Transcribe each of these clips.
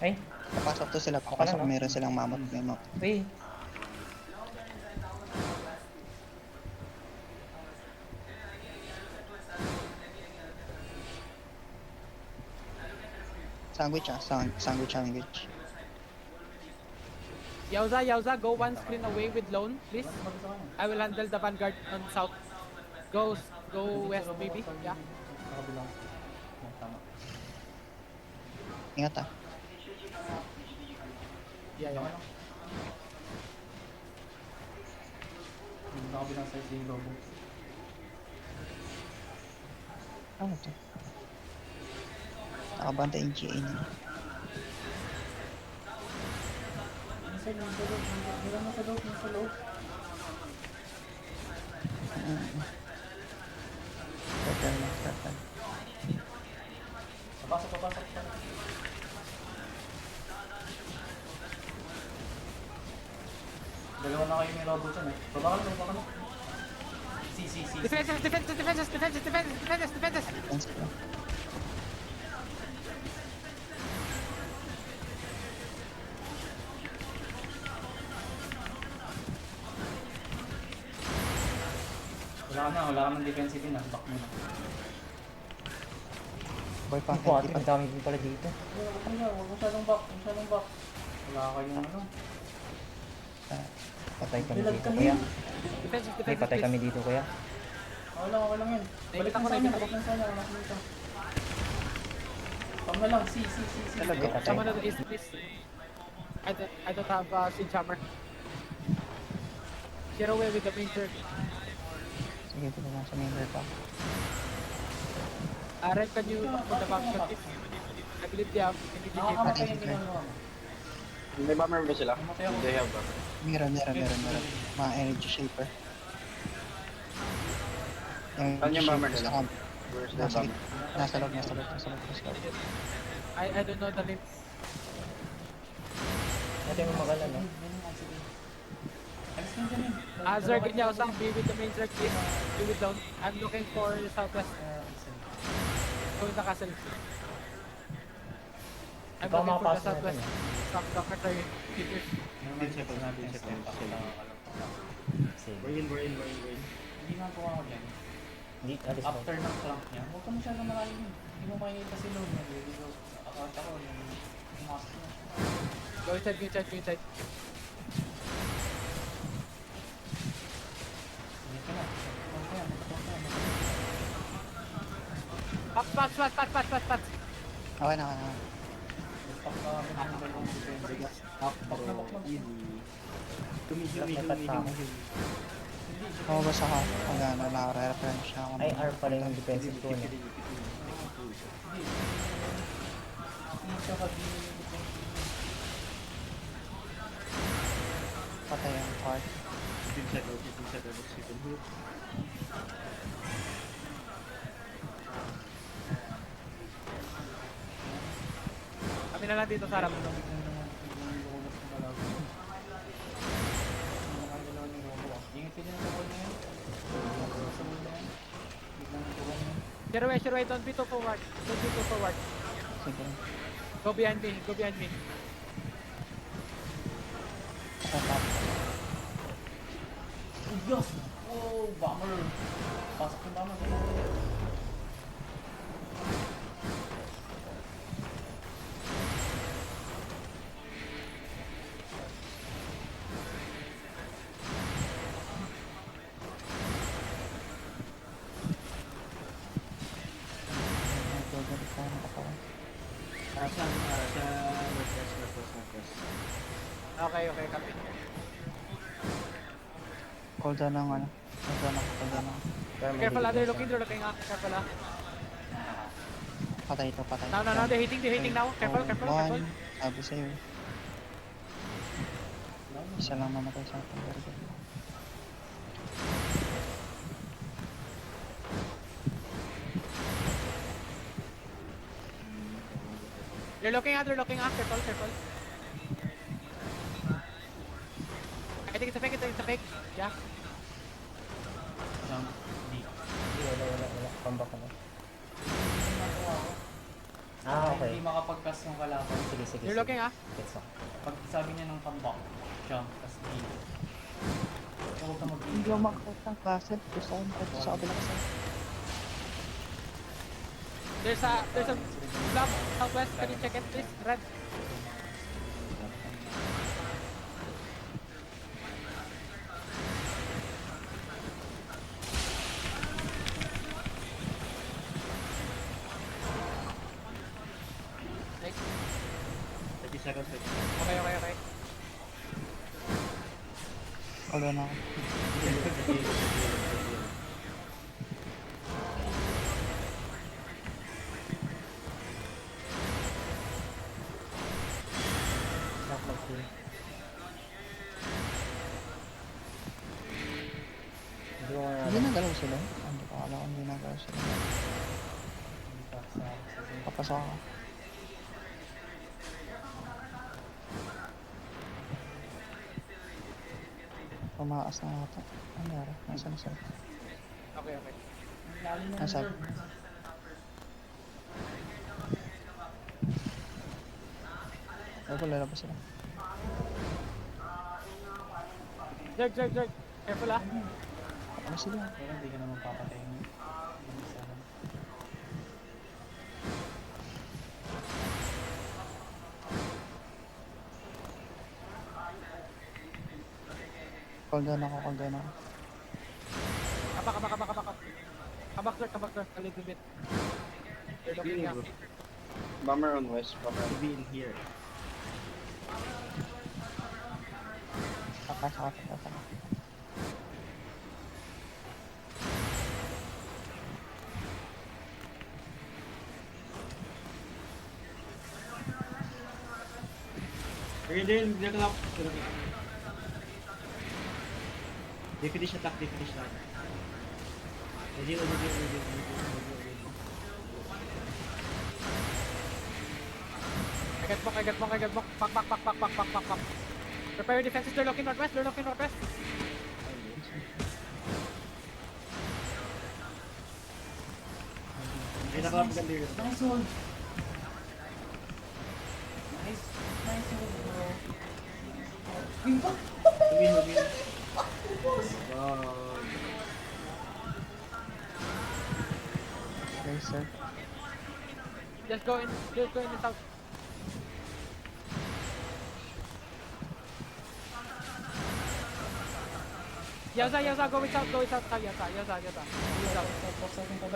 Ay, Papasok to sila, papasok. Meron silang mamot. May mamot. wait. Sandwich sandwich. Yauza, go one screen away with loan, please. I will handle the vanguard on south. Go west, maybe. Yeah. Ingat ah. Yeah. Nakabilang size yung lobo. Ano to? Nakabanta yung GA niya. Nasa loob. Turtle. Papasok. Dalawa na kayo may lobo dyan eh. Baba ka na. Si. Defenses. Defense ko. Wala ka ng defensive din ah. Back mo na. Boy pa. Ang puwate, ang dami din pala dito. Huwag masyadong back. Wala kayong ano. Patay kami Bilag dito, kami. kuya. Defenses, May patay kami dito, kuya. Okay lang yun. Balik lang sana. Wala kami dito. Pag na lang. Si. Talaga. May patay. Someone on the east, please. I don't have siege hammer. Get away with the main turret. Sige, ito na sa main door pa. Red, can you put the back shot, please? I believe they have immediate Nakakamatay yung ginagawa mo. May bomber ba sila? Namatay ako. They have bomber. Meron. Mga energy shaper. Saan yung bomber nila? Sa Where's the nasa bomber? nasa loob. I don't know the name. Natin mo magala, no? Alis ka dyan yun. Azar, can you also be with the main turret, please? Be with down. I'm looking for southwest. Go in the castle. I'm Ikaw looking for the makapasok na southwest. ito, Stop the artillery. Keepers. Sige. We're in. Hindi nga po ako dyan. Hindi, alis mo. After ng flank niya, huwag ka masyadong malalim yun. Hindi mo makikita si Lone. Account ako, yung mask niya. Go inside. Hindi ka na. Pat. Okay na. Stop ka kami ng dalawang defense. Humi. Kumabas ako. Naka-reference siya ako. Ay, R pala yung defensive ko, no? Hindi siya Patay ang part. Kami na lang dito sa harap. Ingit ka dyan sa wall na yan. Sa wall na yan. Biglang tuwang yan. Sure way, don't be too forward. Sige. Go behind me. Patay. Oh, Diyos! Oh, bomber! Pasok yung bomber. Okay, copy. Hold down ng ano. Careful, they're looking up. Careful. Patay ito. No, they're hitting now. Careful. One. Sabi sa'yo. Isa lang namatay sa atin. Very good. They're looking up. Careful. I think it's a fake. Yeah. Hindi. Hindi, wala. Comeback ko na. Yung nagawa ko. Ah, okay. Hindi makapag-cast yung kalaban. Sige, sige. You're sige. looking, ah. Gets ako. Pag sabi niya ng comeback, jump, tas heal. So, huwag ka mag-heal. Hindi ako makakot ng castle. Gusto ko makakot sa kabilang side. There's a blob southwest. Can you check it, please? Red. Nice. 30 seconds. Okay, okay, okay. Cooldown ako. Stop mag-heal. Hindi ko nga Hindi nagalaw sila. Hindi ko alam kung hindi nagalaw sila. Hindi pa sa Papasok ako. Tumaas na ata. Ano yara? Nasaan sila? Okay, okay. lalim na Nasaan? Ay ko lalabas sila. Zerg. Careful, ah. Ano sila? Pero hindi ka naman papatayin mo. Isa lang. Cooldown ako, cooldown ako. Kabak. Come back, sir. A little bit. You're looking, ah. Bomber on west. Bomber on Be in here. Papasok. Then, get up. They finish attack. Ready. I get monk. Pack. Prepare your defenses. They're looking northwest. Ay, nakapaganda yun. Nice hold. Nice hold, bro. Wing pa! Win. Wow. Okay, sir. Just go in the south. Yaza, go with south. Yaza.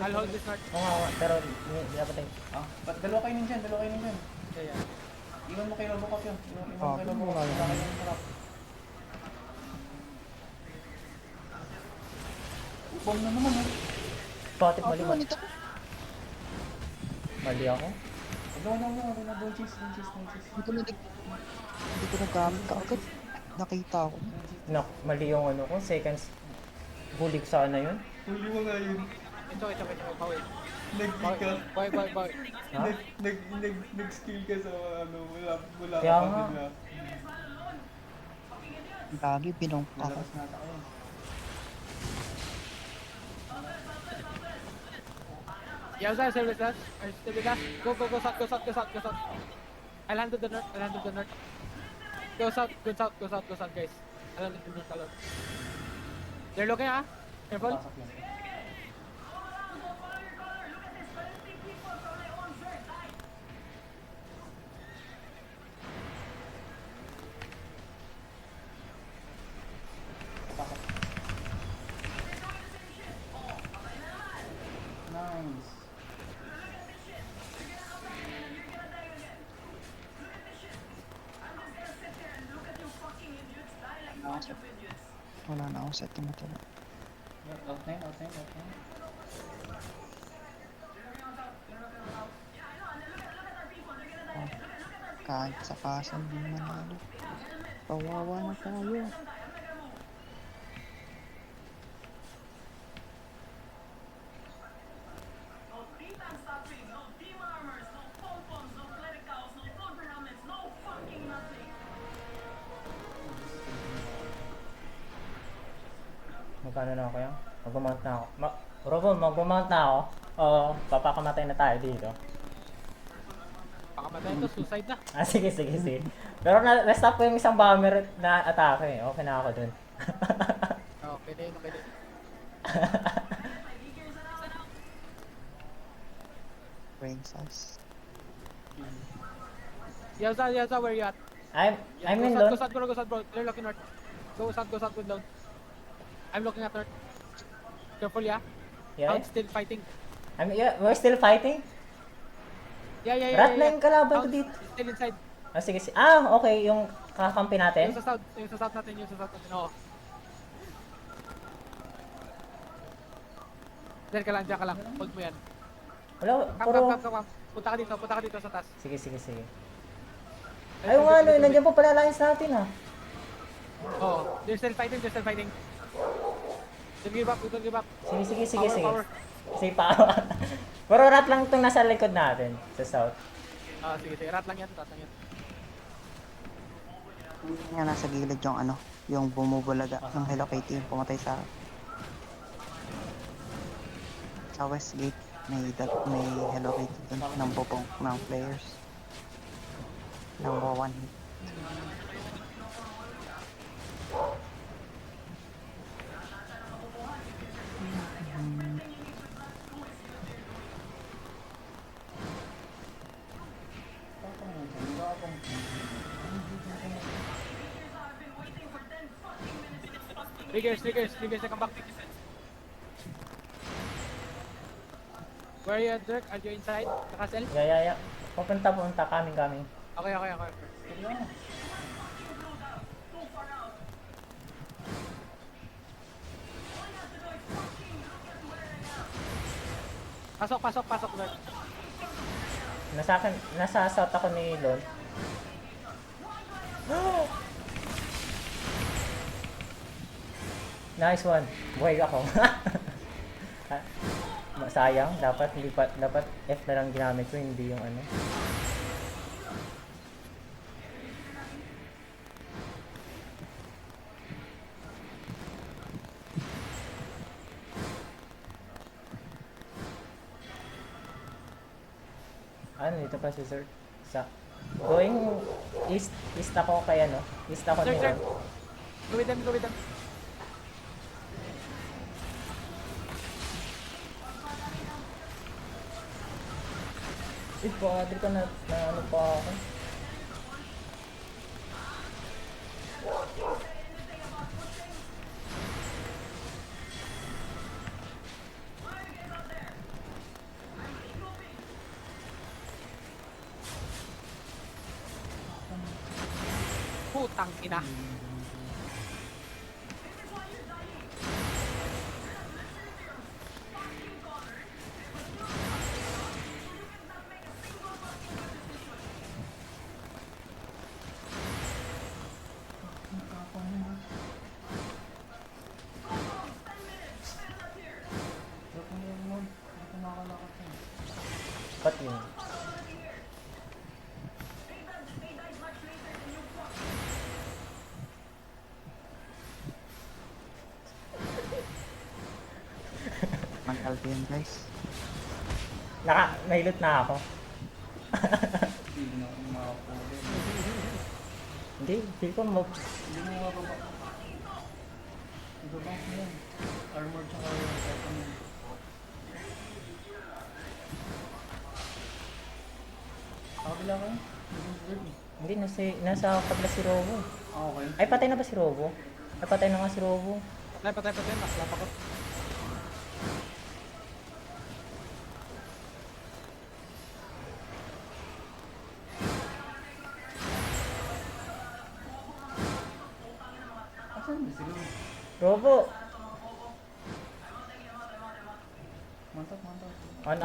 I'll hold this north. Oo nga, pero hindi dapat tayo. Ah, ba't dalawa kayo nandyan? Yeah. Iwan mo kay Robocop yun. Iwan mo Ah, kay Robocop. wala Wala yun. kayong harap. Bomb na naman eh. Bakit mali mo? Mali ako? Wala na. Don't chase. Hindi ko nagamit kaagad. Nakita ako. Nak, mali yung ano ko, seconds. Bulig sana yun. Huli mo nga yun. Ito. Bawi. Nag-kill ka. Bawi. Ha? Nag-skill ka sa ano. Wala Kaya nga. Lagi binong ako. Lalabas na ata kayo. Yaza, stay with us. Go south. I'll handle the north. Go south, guys. I'll handle the north alone. They're looking, ah. Careful. Pasok yan. Pasok. Nice. Wala na akong set na matala. Out na yun. Kahit sa castle di manalo. Kawawa na tayo. Magkano na ako yan? Mag-mount na ako. Robon, mag-mount na ako. Oo, papakamatay na tayo dito. Pakamatay ito, suicide na. Ah, sige, sige, sige. Pero na-stop ko yung isang bomber na atake. Okay na ako dun. Oh, pwede, pwede. Princess. Yaza, where you at? I'm in Go Lon. south, go south, bro. Clear looking north. Go south, good down. I'm looking at north. Careful, yeah? Yeah, I'm still fighting. yeah, we're still fighting? Yeah. Rat na yung kalaban ko dito. Still inside. Ah, sige, sige. Ah, okay, yung kakampi natin. Yung sa south natin, Oo. Diyan ka lang. Hold mo yan. Wala, puro... Come. Punta ka dito sa taas. Sige, sige, sige. Ay, nga, ano, nandiyan pa pala alliance natin, ah. Oh, they're still fighting. Don't give up. Sige. Power. Sige pa. Pero rat lang itong nasa likod natin, sa south. Sige. Rat lang yan. Hindi nga nasa gilid yung ano, yung bumubulaga ng Hello Kitty yung pumatay sa Westgate. May Hello Kitty dun ng bubong ng players. Number 1 hit. Triggers, na come back. Where are you, Dirk? Are you inside the castle? Yeah. Pupunta, coming. Okay. Pasok, Dirk. Nasa south ako ni Lon. Nice one. Buhay ako. Sayang, dapat F na lang ginamit ko, hindi yung ano. Ano, dito pa si Sir. Going east ako kay ano, east ako ni Sir. Lon. Go with them. Padre ka na ano pa ako. Putang ina. Ba't yun? Mag-alpha yun guys. May loot na ako. Hindi na ako makakulit. Hindi, feel ko mo. Hindi mo mababa. Ibaba ko yan. Armor tsaka weapon yan. Kabila ka? Hindi, nasa kabila si Robo. Okay. Ay, patay na ba si Robo? Ay, patay na nga si Robo. Patay. Naklapa ko. Asan ba sila? Robo! Mantak. On up.